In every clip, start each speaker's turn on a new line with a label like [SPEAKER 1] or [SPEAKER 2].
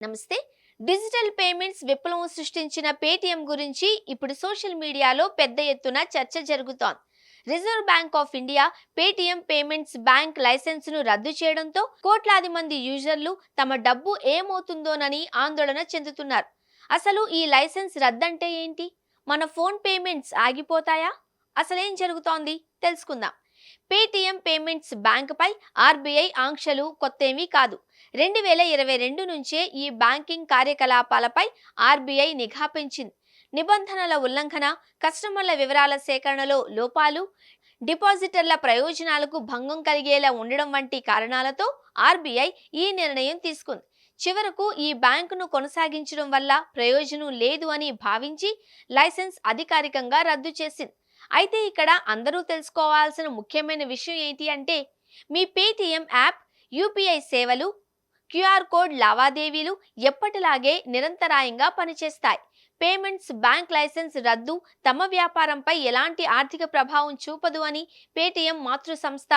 [SPEAKER 1] నమస్తే. Digital payments విప్లవం సృష్టించిన పేటీఎం గురించి ఇప్పుడు సోషల్ మీడియాలో పెద్ద ఎత్తున చర్చ జరుగుతోంది. Reserve bank of India Paytm payments bank లైసెన్సును రద్దు చేయడంతో కోట్లాది మంది యూజర్లు తమ డబ్బు ఏమవుతుందోనని ఆందోళన చెందుతున్నారు. అసలు ఈ లైసెన్స్ రద్దంటే ఏంటి? మన ఫోన్ పేమెంట్స్ ఆగిపోతాయా? అసలేం జరుగుతోంది తెలుసుకుందాం. పేటీఎం పేమెంట్స్ బ్యాంక్ పై ఆర్బీఐ ఆంక్షలు కొత్తేమీ కాదు. 2022 నుంచే ఈ బ్యాంకింగ్ కార్యకలాపాలపై ఆర్బీఐ నిఘా పెంచింది. నిబంధనల ఉల్లంఘన, కస్టమర్ల వివరాల సేకరణలో లోపాలు, డిపాజిటర్ల ప్రయోజనాలకు భంగం కలిగేలా ఉండడం వంటి కారణాలతో ఆర్బీఐ ఈ నిర్ణయం తీసుకుంది. చివరకు ఈ బ్యాంకును కొనసాగించడం వల్ల ప్రయోజనం లేదు అని భావించి లైసెన్స్ అధికారికంగా రద్దు చేసింది. అయితే ఇక్కడ అందరూ తెలుసుకోవాల్సిన ముఖ్యమైన విషయం ఏంటి అంటే, మీ పేటీఎం యాప్, యూపీఐ సేవలు, క్యూఆర్ కోడ్ లావాదేవీలు ఎప్పటిలాగే నిరంతరాయంగా పనిచేస్తాయి. పేమెంట్స్ బ్యాంక్ లైసెన్స్ రద్దు తమ వ్యాపారంపై ఎలాంటి ఆర్థిక ప్రభావం చూపదు అని పేటీఎం మాతృ సంస్థ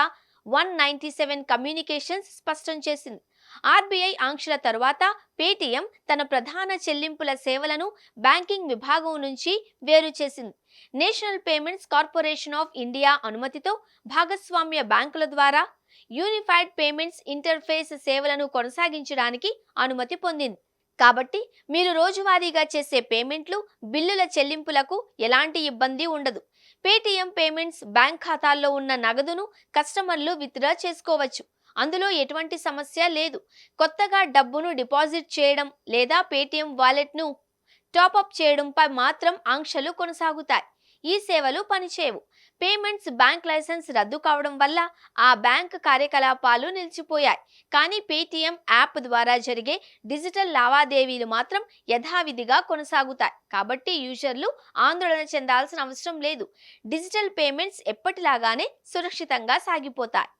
[SPEAKER 1] 197 కమ్యూనికేషన్స్ స్పష్టం చేసింది. ఆర్బీఐ ఆంక్షల తరువాత పేటీఎం తన ప్రధాన చెల్లింపుల సేవలను బ్యాంకింగ్ విభాగం నుంచి వేరు చేసింది. National payments corporation of India అనుమతితో భాగస్వామ్య బ్యాంకుల ద్వారా యూనిఫైడ్ పేమెంట్స్ ఇంటర్ఫేస్ సేవలను కొనసాగించడానికి అనుమతి పొందింది. కాబట్టి మీరు రోజువారీగా చేసే పేమెంట్లు, బిల్లుల చెల్లింపులకు ఎలాంటి ఇబ్బంది ఉండదు. పేటీఎం పేమెంట్స్ బ్యాంక్ ఖాతాల్లో ఉన్న నగదును కస్టమర్లు విత్డ్రా చేసుకోవచ్చు. అందులో ఎటువంటి సమస్య లేదు. కొత్తగా డబ్బును డిపాజిట్ చేయడం లేదా పేటీఎం వాలెట్ను టాపప్ చేయడంపై మాత్రం ఆంక్షలు కొనసాగుతాయి. ఈ సేవలు పనిచేయవు. పేమెంట్స్ బ్యాంక్ లైసెన్స్ రద్దు కావడం వల్ల ఆ బ్యాంక్ కార్యకలాపాలు నిలిచిపోయాయి. కానీ పేటీఎం యాప్ ద్వారా జరిగే డిజిటల్ లావాదేవీలు మాత్రం యథావిధిగా కొనసాగుతాయి. కాబట్టి యూజర్లు ఆందోళన చెందాల్సిన అవసరం లేదు. డిజిటల్ పేమెంట్స్ ఎప్పటిలాగానే సురక్షితంగా సాగిపోతాయి.